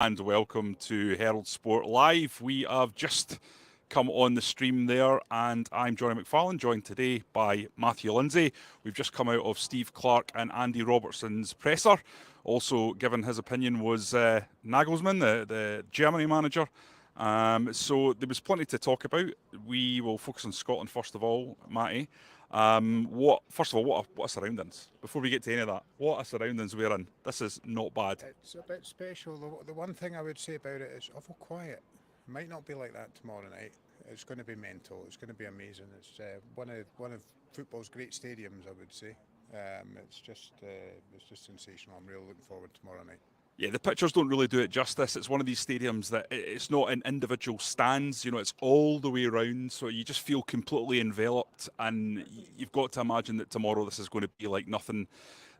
And welcome to Herald Sport Live. We have just come on the stream there, and I'm Jonny McFarlane, joined today by Matthew Lindsay. We've just come out of Steve Clarke and Andy Robertson's presser. Also, given his opinion was Nagelsmann, the Germany manager. So there was plenty to talk about. We will focus on Scotland first of all, Matty. First of all, what a surroundings. Before we get to any of that, what a surroundings we're in. This is not bad. It's a bit special. The one thing I would say about it is awful quiet. It might not be like that tomorrow night. It's going to be mental. It's going to be amazing. It's one of football's great stadiums, I would say. It's just sensational. I'm really looking forward to tomorrow night. Yeah, the pictures don't really do it justice. It's one of these stadiums that it's not in individual stands, it's all the way around. So you just feel completely enveloped. And you've got to imagine that tomorrow this is going to be like nothing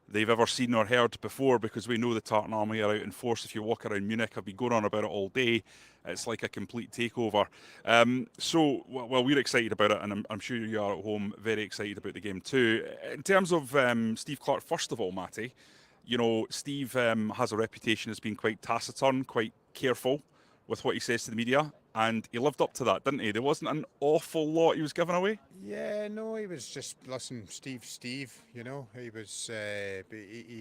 they've ever seen or heard before, because we know the Tartan Army are out in force. If you walk around Munich, I've been going on about it all day. It's like a complete takeover. Well, we're excited about it, and I'm sure you are at home very excited about the game too. In terms of Steve Clarke, first of all, Matty, Steve has a reputation as being quite taciturn, quite careful with what he says to the media, and he lived up to that, didn't he? There wasn't an awful lot he was giving away. Yeah, no, he was just listen, Steve. He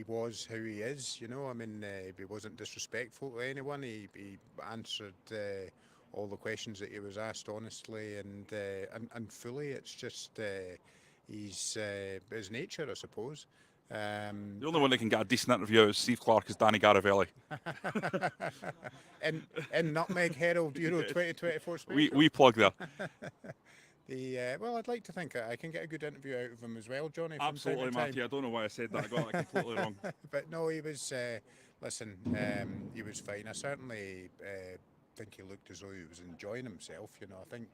was how he is. I mean, he wasn't disrespectful to anyone. He answered all the questions that he was asked honestly and fully. It's just his nature, I suppose. The only one that can get a decent interview is Steve Clarke is Danny Garavelli. in Nutmeg Herald Euro 2024 special. We plug there. I'd like to think I can get a good interview out of him as well, Jonny. Absolutely, Matthew. I don't know why I said that. I got that completely wrong. But no, he was. Listen, he was fine. I certainly think he looked as though he was enjoying himself. I think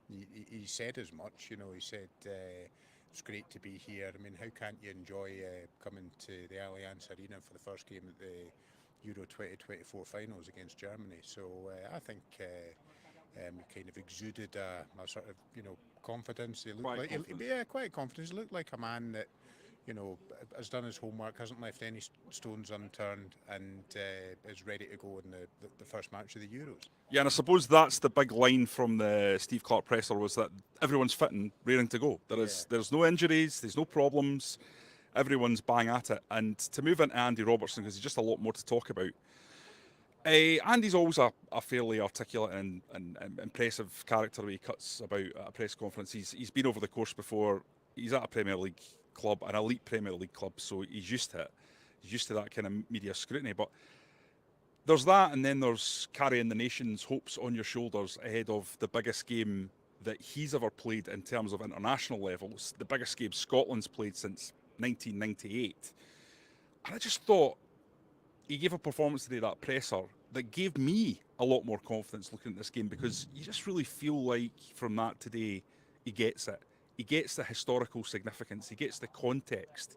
he said as much. He said. It's great to be here. I mean, how can't you enjoy coming to the Allianz Arena for the first game of the Euro 2024 finals against Germany? So I think he kind of exuded a sort of confidence. He looked quite confident. He looked like a man that has done his homework, hasn't left any stones unturned, and is ready to go in the first match of the Euros. Yeah, and I suppose that's the big line from the Steve Clarke presser, was that everyone's fit and raring to go. There's no injuries, there's no problems, everyone's bang at it. And to move into Andy Robertson, because there's just a lot more to talk about. Andy's always a fairly articulate and impressive character when he cuts about at a press conference. He's been over the course before. He's at a Premier League club, an elite Premier League club, so he's used to it. He's used to that kind of media scrutiny. But there's that, and then there's carrying the nation's hopes on your shoulders ahead of the biggest game that he's ever played in terms of international levels, the biggest game Scotland's played since 1998. And I just thought he gave a performance today, that presser, that gave me a lot more confidence looking at this game, because you just really feel like from that today, he gets it. He gets the historical significance. He gets the context.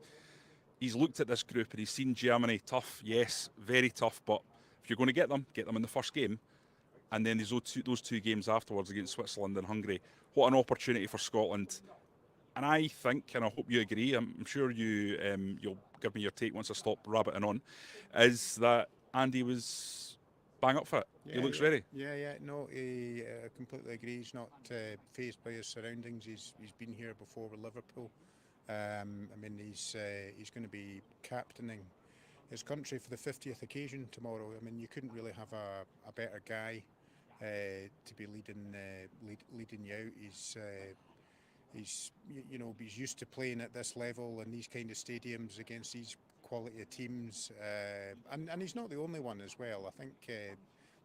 He's looked at this group and he's seen Germany tough, yes, very tough, but if you're going to get them in the first game. And then there's those two games afterwards against Switzerland and Hungary. What an opportunity for Scotland. And I think, and I hope you agree, I'm sure you'll give me your take once I stop rabbiting on, is that Andy was bang up for it. He looks ready. Yeah. No, he completely agree. He's not fazed by his surroundings. He's been here before with Liverpool. I mean, he's going to be captaining his country for the 50th occasion tomorrow. I mean, you couldn't really have a better guy to be leading you out. He's used to playing at this level in these kind of stadiums against these quality of teams, and he's not the only one as well. I think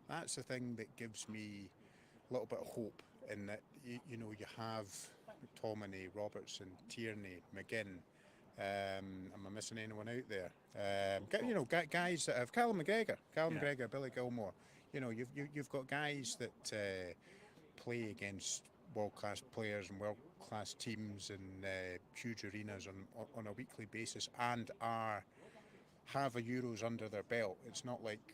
that's the thing that gives me a little bit of hope, in that you have McTominay, Robertson, Tierney, McGinn. Am I missing anyone out there? Guys that have Callum McGregor, Billy Gilmore. You've got guys that play against world-class players and world-class teams in huge arenas on a weekly basis, and have a Euros under their belt. It's not like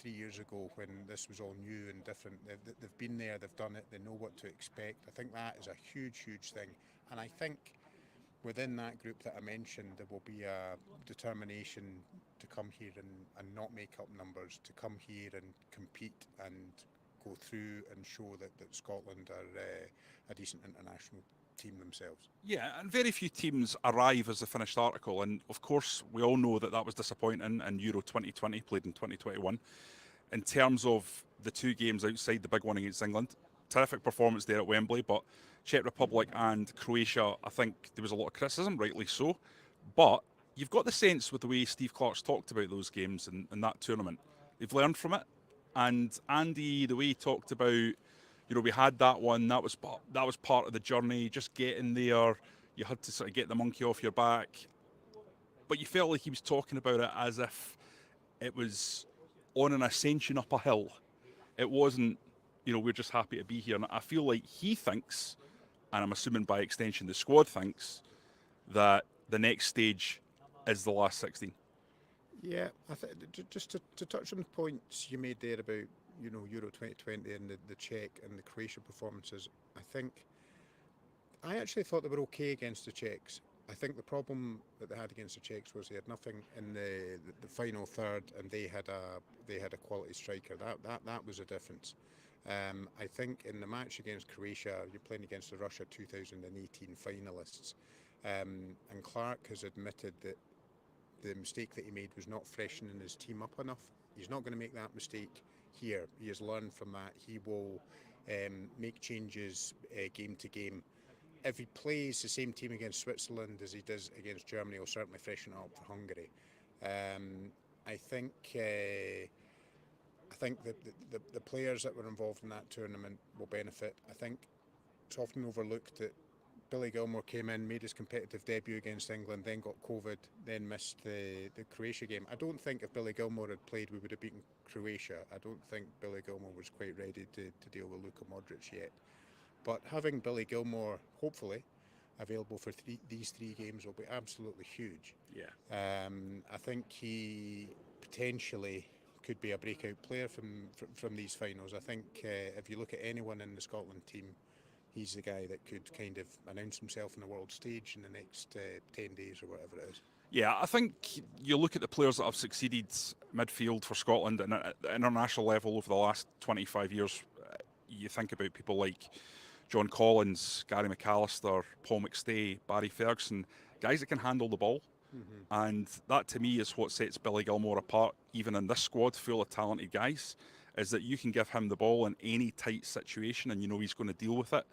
3 years ago when this was all new and different. They've been there, they've done it, they know what to expect. I think that is a huge thing, and I think within that group that I mentioned, there will be a determination to come here and not make up numbers, to come here and compete and go through and show that Scotland are a decent international team themselves. Yeah, and very few teams arrive as a finished article, and of course we all know that was disappointing in Euro 2020, played in 2021. In terms of the two games outside the big one against England, terrific performance there at Wembley, but Czech Republic and Croatia, I think there was a lot of criticism, rightly so, but you've got the sense with the way Steve Clarke's talked about those games and that tournament, they've learned from it. And Andy, the way he talked about, we had that one, that was part of the journey, just getting there. You had to sort of get the monkey off your back. But you felt like he was talking about it as if it was on an ascension up a hill. It wasn't, we're just happy to be here. And I feel like he thinks, and I'm assuming by extension the squad thinks, that the next stage is the last 16. Yeah, just to touch on the points you made there about Euro 2020 and the Czech and the Croatia performances, I actually thought they were okay against the Czechs. I think the problem that they had against the Czechs was they had nothing in the final third, and they had a quality striker. That was a difference. I think in the match against Croatia, you're playing against the Russia 2018 finalists, and Clarke has admitted that the mistake that he made was not freshening his team up enough. He's not going to make that mistake here. He has learned from that. He will make changes game to game. If he plays the same team against Switzerland as he does against Germany, he'll certainly freshen it up for Hungary. I think that the players that were involved in that tournament will benefit. I think it's often overlooked that Billy Gilmour came in, made his competitive debut against England, then got COVID, then missed the Croatia game. I don't think if Billy Gilmour had played, we would have beaten Croatia. I don't think Billy Gilmour was quite ready to deal with Luka Modric yet. But having Billy Gilmour, hopefully, available for these three games will be absolutely huge. Yeah. I think he potentially could be a breakout player from these finals. I think if you look at anyone in the Scotland team, he's the guy that could kind of announce himself on the world stage in the next 10 days or whatever it is. Yeah, I think you look at the players that have succeeded midfield for Scotland and at the international level over the last 25 years. You think about people like John Collins, Gary McAllister, Paul McStay, Barry Ferguson, guys that can handle the ball. Mm-hmm. And that to me is what sets Billy Gilmour apart, even in this squad full of talented guys, is that you can give him the ball in any tight situation and he's going to deal with it.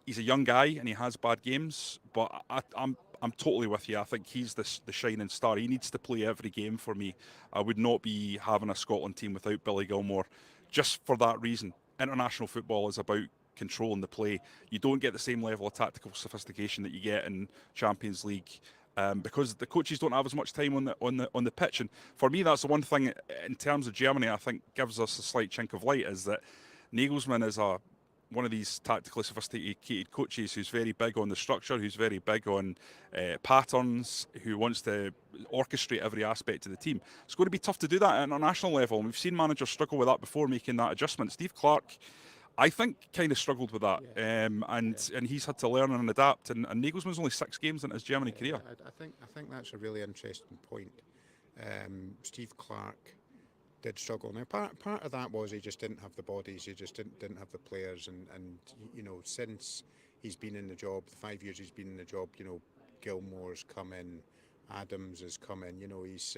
He's a young guy and he has bad games, but I'm totally with you. I think he's the shining star. He needs to play every game for me. I would not be having a Scotland team without Billy Gilmour, just for that reason. International football is about controlling the play. You don't get the same level of tactical sophistication that you get in Champions League. Because the coaches don't have as much time on the pitch, and for me that's the one thing in terms of Germany I think gives us a slight chink of light, is that Nagelsmann is one of these tactically sophisticated coaches who's very big on the structure, who's very big on patterns, who wants to orchestrate every aspect of the team. It's going to be tough to do that at an international level, and we've seen managers struggle with that before, making that adjustment. Steve Clarke, I think, kind of struggled with that, and he's had to learn and adapt. And Nagelsmann's only 6 games in his Germany career. I think that's a really interesting point. Steve Clarke did struggle. Now, part of that was he just didn't have the bodies, he just didn't have the players, and since he's been in the job, the 5 years he's been in the job, Gilmour's come in, Adams has come in. He's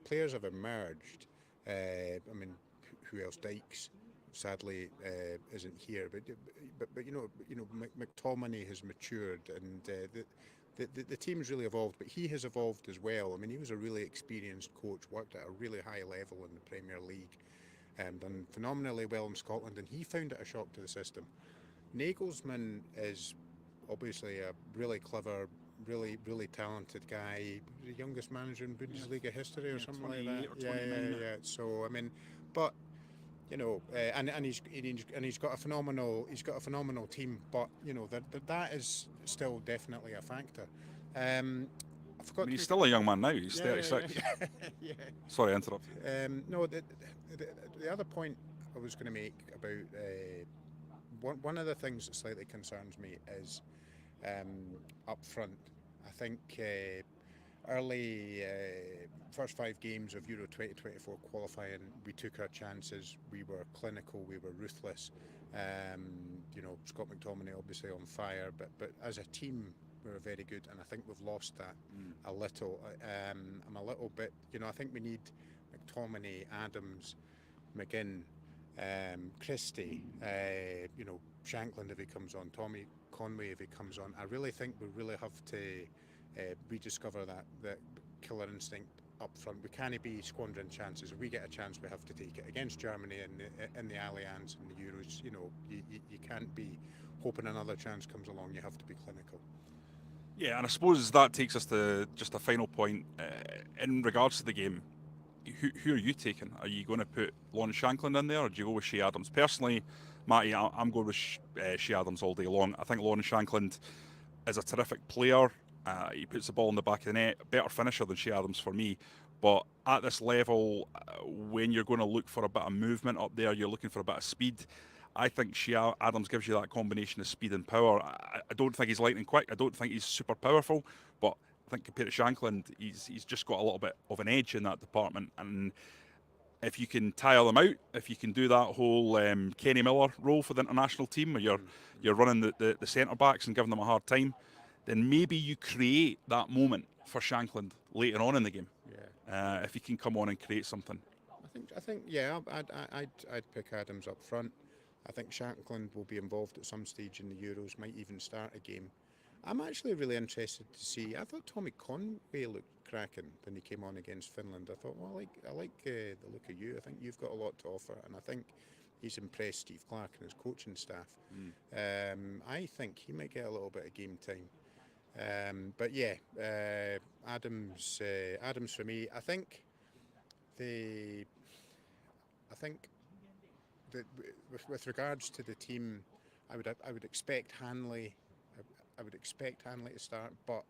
players have emerged. Who else? Dykes sadly isn't here, but McTominay has matured, and the team's really evolved, but he has evolved as well. He was a really experienced coach, worked at a really high level in the Premier League, done phenomenally well in Scotland, and he found it a shock to the system. Nagelsmann is obviously a really clever, really talented guy. The youngest manager in Bundesliga history or something like that. Yeah. So but and he's got a phenomenal team, but that is still definitely a factor. I forgot. He's still a young man now. He's 36. Yeah. Sorry, I interrupted. No, the other point I was going to make about one of the things that slightly concerns me is up front. I think early first 5 games of Euro 2024 qualifying, we took our chances. We were clinical. We were ruthless. Scott McTominay obviously on fire, but as a team we were very good, and I think we've lost that a little. I'm a little bit, I think we need McTominay, Adams, McGinn, Christie, Shankland if he comes on, Tommy Conway if he comes on. I really think we really have to rediscover that killer instinct up front. We can't be squandering chances. If we get a chance, we have to take it. Against Germany in the Allianz and the Euros, you can't be hoping another chance comes along. You have to be clinical. Yeah, and I suppose that takes us to just a final point in regards to the game. Who are you taking? Are you going to put Lawrence Shankland in there, or do you go with Shea Adams? Personally, Matty, I'm going with Shea Adams all day long. I think Lawrence Shankland is a terrific player. He puts the ball in the back of the net, better finisher than Shea Adams for me. But at this level, when you're going to look for a bit of movement up there, you're looking for a bit of speed. I think Shea Adams gives you that combination of speed and power. I don't think he's lightning quick. I don't think he's super powerful. But I think compared to Shankland, he's just got a little bit of an edge in that department. And if you can tire them out, if you can do that whole Kenny Miller role for the international team, where you're running the centre backs and giving them a hard time, then maybe you create that moment for Shankland later on in the game. Yeah. If he can come on and create something. I think yeah, I'd pick Adams up front. I think Shankland will be involved at some stage in the Euros, might even start a game. I'm actually really interested to see. I thought Tommy Conway looked cracking when he came on against Finland. I thought, well, I like the look of you. I think you've got a lot to offer, and I think he's impressed Steve Clarke and his coaching staff. I think he might get a little bit of game time. But yeah, Adams for me. I think that with regards to the team, I would expect Hanley. I would expect Hanley to start, but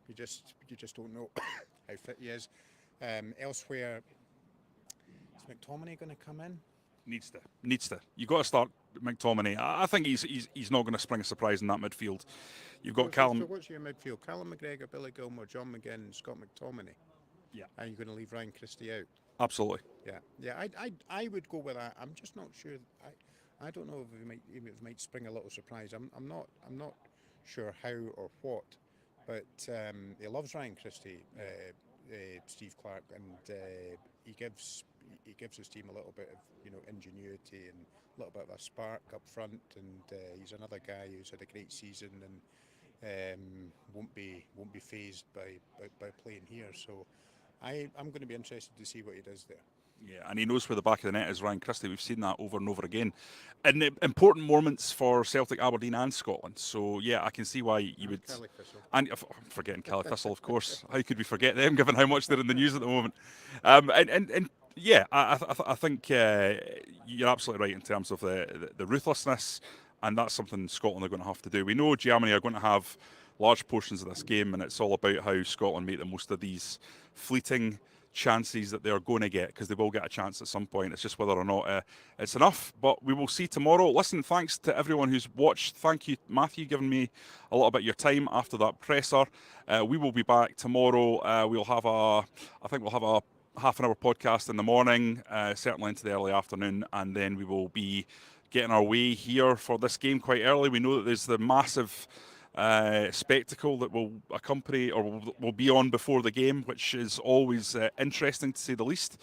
you just don't know how fit he is. Elsewhere, is McTominay going to come in? Needs to. You've got to start McTominay. I think he's not going to spring a surprise in that midfield. You've got Callum. So what's your midfield? Callum McGregor, Billy Gilmore, John McGinn, Scott McTominay. Yeah. And you're going to leave Ryan Christie out. Absolutely. Yeah. I would go with that. I'm just not sure. I don't know if it might spring a little surprise. I'm not sure how or what, but he loves Ryan Christie, Steve Clarke, and he gives his team a little bit of ingenuity and a little bit of a spark up front, and he's another guy who's had a great season and won't be phased by playing here. So I'm going to be interested to see what he does there. Yeah, and he knows where the back of the net is, Ryan Christie. We've seen that over and over again in important moments for Celtic, Aberdeen and Scotland. So, yeah, I can see why you would... Kelly Thistle. And I'm forgetting Kelly Thistle, of course. How could we forget them, given how much they're in the news at the moment? And yeah, I think you're absolutely right in terms of the ruthlessness, and that's something Scotland are going to have to do. We know Germany are going to have large portions of this game, and it's all about how Scotland make the most of these fleeting chances that they're going to get, because they will get a chance at some point. It's just whether or not it's enough, but we will see tomorrow. Listen, thanks to everyone who's watched. Thank you, Matthew, giving me a little bit of your time after that presser. We will be back tomorrow. We'll have a half an hour podcast in the morning, certainly into the early afternoon, and then we will be getting our way here for this game quite early. We know that there's the massive spectacle that will accompany or will be on before the game, which is always interesting to say the least.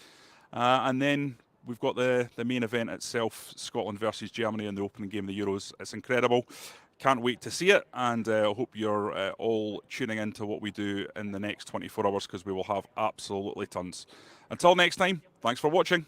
And then we've got the main event itself, Scotland versus Germany in the opening game of the Euros. It's incredible. Can't wait to see it, and I hope you're all tuning into what we do in the next 24 hours, because we will have absolutely tons. Until next time, thanks for watching.